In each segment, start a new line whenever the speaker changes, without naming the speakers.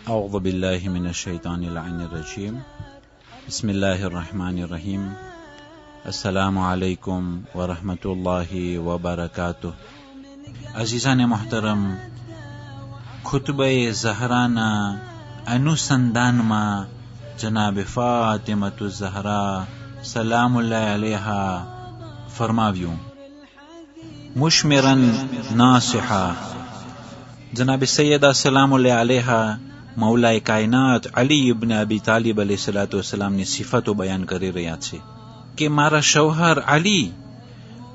أعوذ بالله من الشيطان اللعين الرجيم بسم الله الرحمن الرحيم السلام عليكم ورحمة الله وبركاته. عزیزان محترم، خطبه زهرانا अनुसंधान में जनाब फातिमतु ज़हरा सलामुल्लाह अलैहा फरमाव्યું मुशमिरन नासिहा। जनाब सैयदा सलामुल्लाह अलैहा मौलाए कायनात अली इब्न अबी तालिब अलैहिस्सलातु वस्सलाम ની સિફતો બયાન કરી રહ્યા છે કે મારા શૌહર અલી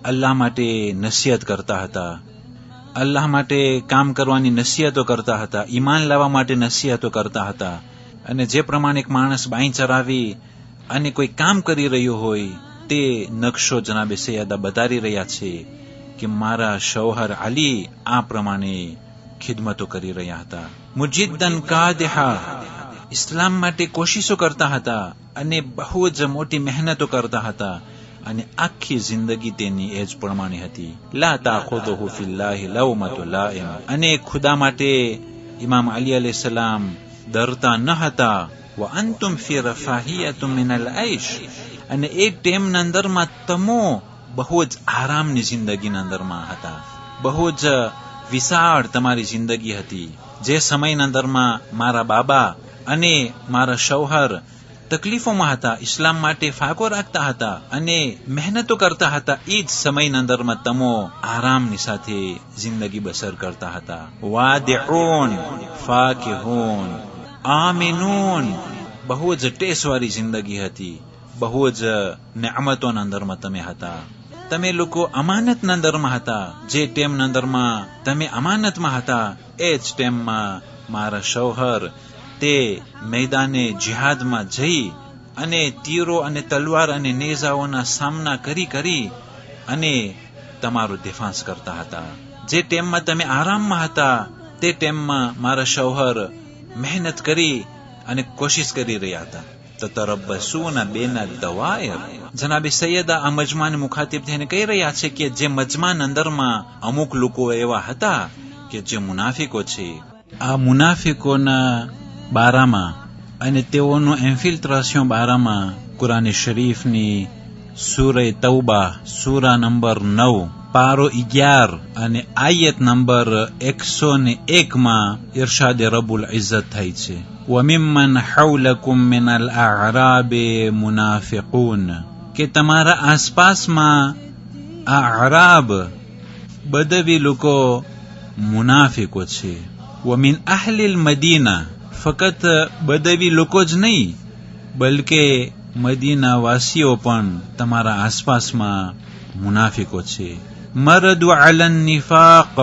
અલ્લાહ માટે નસીહત કરતા હતા, અલ્લાહ માટે કામ કરવાની નસીહતો કરતા હતા, ઈમાન લાવવા માટે નસીહતો કરતા હતા. અને જે પ્રમાણે એક માણસ બાઈ ચરાવી અને કોઈ કામ કરી રહ્યો હોય તે નકશો જનાબે સૈયદા બતાવી રહ્યા છે કે મારા શૌહર અલી આ પ્રમાણે ખિદમતો કરી રહ્યા હતા. મુજિદ્દન કાદિહા, ઇસ્લામ માટે કોશિશો કરતા હતા અને બહુ જ મોટી મહેનતો કરતા હતા અને આખી જિંદગી તેની એ જ પ્રમાણે હતી. લા તાખુદુહુ ફિલ્લાહિ લawmatu લાઇમ, અને ખુદા માટે ઇમામ અલી અલૈહિસ સલામ ડરતા ન હતા. વ અંતુમ ફી રફાહિયતુમ મિનલ ઐશ, અને એક ટાઈમના અંદરમાં તમો બહુ જ આરામની જિંદગીના અંદરમાં હતા, બહુ જ વિશાળ તમારી જિંદગી હતી. જે સમયના અંદરમાં મારા બાબા અને મારા શૌહર તકલીફોમાં હતા, ઇસ્લામ માટે ફાકો રાખતા હતા અને મહેનતો કરતા હતા, એ જ સમયના અંદરમાં તમો આરામની સાથે જિંદગી બસર કરતા હતા. વાદિઉન ફાકિહૂન આમિનૂન, બહુ જ ટેસવાળી જિંદગી હતી, બહુ જ નેમતોના અંદરમાં તમે હતા. તમે લોકો અમાનતના અંદરમાં હતા. જે ટાઈમના અંદરમાં તમે અમાનતમાં હતા એ જ ટાઈમમાં મારા શૌહર તે મેદાને જિહાદમાં જઈ અને તીરો અને તલવાર અને નેઝાઓના સામના કરી અને તમારું દેફાંસ કરતા હતા. જે ટાઈમમાં તમે આરામમાં હતા તે ટાઈમમાં મારા શૌહર મહેનત કરી અને કોશિશ કરી રહ્યા હતા. તતરબ્બસૂના બેના દવાયર, જનાબે સૈયદા આ મજમાને મુખાતિબ થઈને કહી રહ્યા છે કે જે મજમાન અંદરમાં અમુક લોકો એવા હતા કે જે મુનાફિકો છે. આ મુનાફિકોના બારામાં અને તેઓનું ઇન્ફિલ્ટ્રેશન બારામાં કુરાન શરીફની સૂરે તૌબા સૂરા નંબર 9 પારો 11 અને આયત નંબર 101 માં ઇરશાદ રબ્બુલ ઇઝ્ઝત થાય છે وَمِمَّنْ حَوْلَكُمْ مِنَ الْأَعْرَابِ مُنَافِقُونَ, કે તમારા આસપાસમાં અરાબ બદવી લોકો મુનાફિકો છે. وَمِنْ أَهْلِ الْمَدِينَةِ, ફક્ત બદવી લોકો જ નહીં બલકે મદીના વાસીઓ પણ તમારા આસપાસમાં મુનાફિકો છે. મરદુ અલા નિફાક,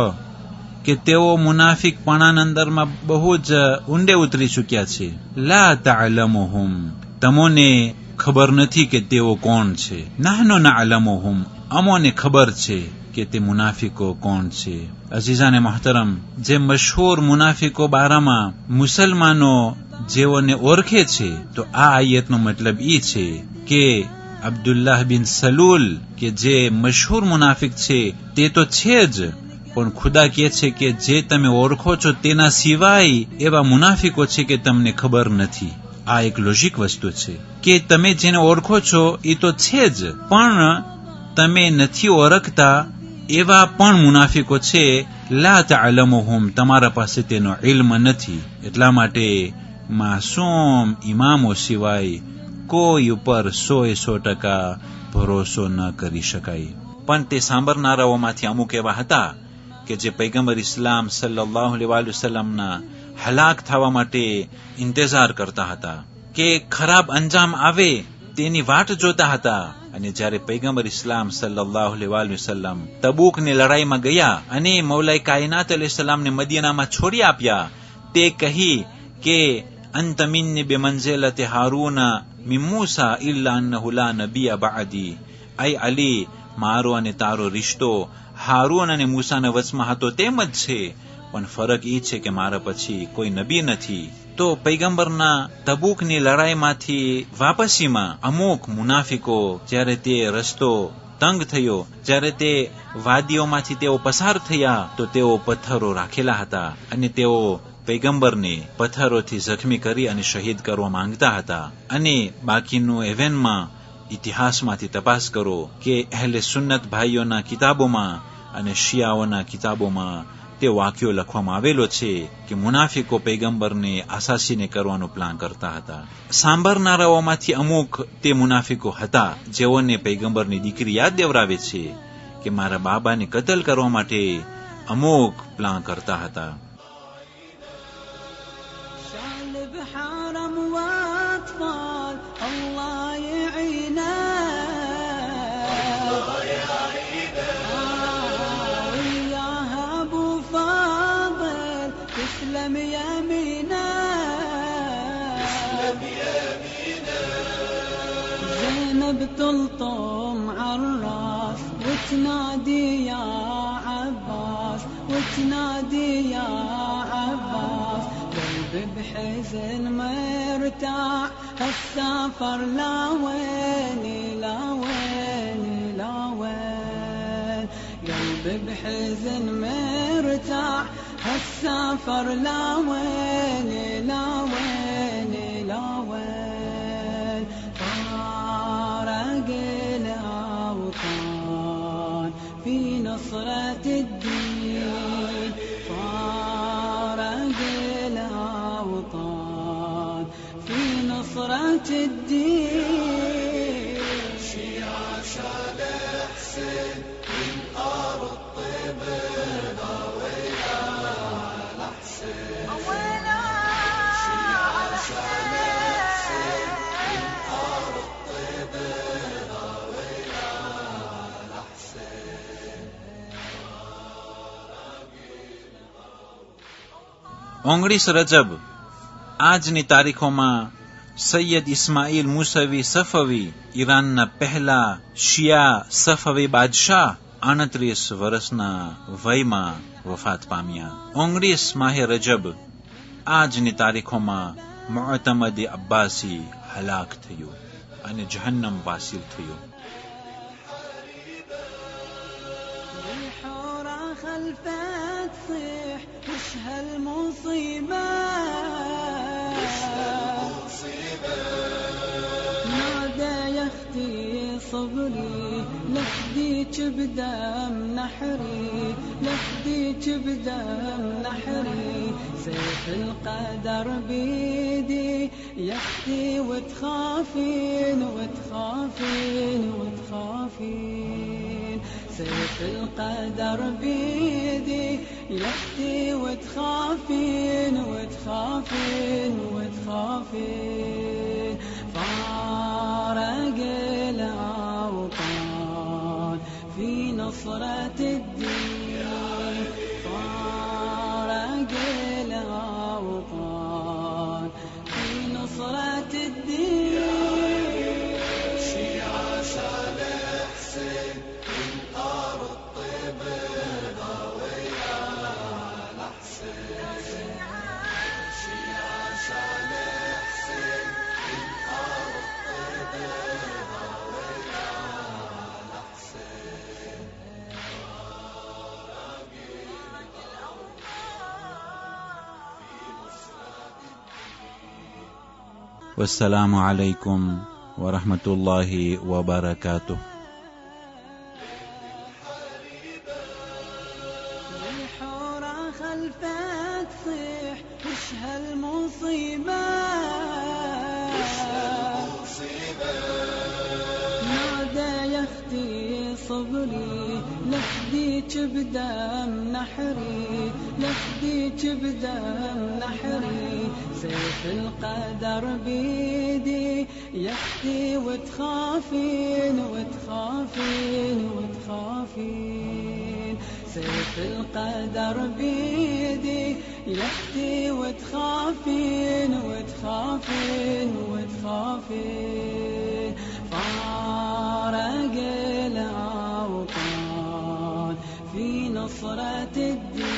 કે તેઓ મુનાફિકપણાના અંદરમાં બહુ જ ઊંડે ઉતરી ચૂક્યા છે. લા તઅલમુહુમ, તમોને ખબર નથી કે તેઓ કોણ છે. નહનુ નઅલમુહુમ, અમોને ખબર છે કે તે મુનાફિકો કોણ છે. અઝીઝાને મહતરમ, જે મશહૂર મુનાફિકો બારામાં મુસલમાનો જેઓને ઓળખે છે તો આ આયતનો મતલબ એ છે કે અબ્દુલ્લાહ બિન સલૂલ કે જે મશહૂર મુનાફિક છે તે તો છે જ, પણ ખુદા કહે છે કે જે તમે ઓળખો છો તેના સિવાય એવા મુનાફિકો છે કે તમને ખબર નથી. આ એક લોજિક વસ્તુ છે કે તમે જેને ઓળખો છો એ તો છે જ, પણ તમે નથી ઓળખતા એવા પણ મુનાફિકો છે. લા તઅલમુહુમ, તમારા પાસે તેનો ઇલ્મ નથી. એટલા માટે માસૂમ ઇમામો સિવાય કોઈ ઉપર 100% ભરોસો ન કરી શકાય. પણ તે સાંભળનારાઓમાંથી અમુક એવા હતા કે જે પૈગંબર ઇસ્લામ સલ્લલ્લાહુ અલૈહિ વસલ્લમના હલાક થવા માટે ઇંતજાર કરતા હતા કે ખરાબ અંજામ આવે તેની વાટ જોતા હતા અને જ્યારે પૈગંબર ઇસ્લામ સલ્લલ્લાહુ અલૈહિ વસલ્લમ તબૂકની લડાઈમાં ગયા અને મૌલાએ કાયનાત અલૈહિસ્સલામને મદીનામાં છોડી આપ્યા, તે કહી કે અંત મિન્ની બિમંઝિલતિ હારૂન મિન મૂસા ઇલ્લા અન્નહુ લા નબિય બઅદી. આય અલી, મારો અને તારો રિશ્તો હારૂન અને મૂસાના વચમાં હતો તેમ જ છે, પણ ફરક એ છે કે મારા પછી કોઈ નબી નથી. તો પૈગંબરના તબૂકની લડાઈમાંથી વાપસીમાં અમુક મુનાફિકો જ્યારે તે રસ્તો તંગ થયો, જ્યારે તે વાદીઓમાંથી તેઓ પસાર થયા, તો તેઓ પથ્થરો રાખેલા હતા અને તેઓ પૈગંબરને પથ્થરોથી જખમી કરી અને શહીદ કરવા માંગતા હતા. અને બાકીનું એવેનમાં ઇતિહાસમાંથી તપાસ કરો કે અહેલે સુન્નત ભાઈઓના કિતાબોમાં અને શિયાઓના કિતાબોમાં તે વાક્યો લખવામાં આવેલો છે કે મુનાફિકો પૈગંબરને આસાસીને કરવાનો પ્લાન કરતા હતા. સાંભળનારાઓમાંથી અમુક તે મુનાફિકો હતા જેઓને પૈગંબરની દીકરી યાદ દેવરાવે છે કે મારા બાબાને કતલ કરવા માટે અમુક પ્લાન કરતા હતા.
بتلطم عالراس وتنادي يا عباس وتنادي يا عباس. قلبي بحزن مرتاح هالسافر لا وين لا وين لا وين. قلبي بحزن مرتاح هالسافر لا وين لا وين لا وين. في نصرة الدين فارق الأوطان في نصرة الدين. شيعة شال حسين من أرض طيبنا ويلا على حسين ويلا شيعة شال حسين من أرض طيبنا ويلا على حسين.
ઓગણીસ રજબ આજની તારીખોમાં સૈયદ ઇસ્માઇલ મુસવી સફવી ઈરાનના પહેલા શિયા સફવી બાદશાહ 38 વર્ષના વયમાં વફાત પામ્યા. 19 માહે રજબ આજની તારીખોમાં મુઅતમદ અબ્બાસી હલાક થયો અને જહન્નમ વાસિલ થયો.
وش هالمصيبة نادى يا اختي صبري لفديك بدم نحري لفديك بدم نحري. سيف القدر بيدي يا اختي وتخافين وتخافين وتخافين. سيف القدر بيدي يا اختي وتخافين وتخافين وتخافين. فارق الأوطان في نصرة الدين فارق الأوطان في نصرة الدين. شيعة شال حسين من أرض طيبنا ويلا على حسين شيعة شال حسين من أرض طيبنا ويلا على حسين.
والسلام عليكم ورحمة الله وبركاته.
الحورة خلفك صيح وش هالمصيبة نادى يا اختي صبري لفديك بدم نحري لفديك بدم نحري سيف القدر بيدي يحكي وتخافين وتخافين وتخافين سيف القدر بيدي يحكي وتخافين وتخافين وتخافين فارق الأوطان في نصرة الدين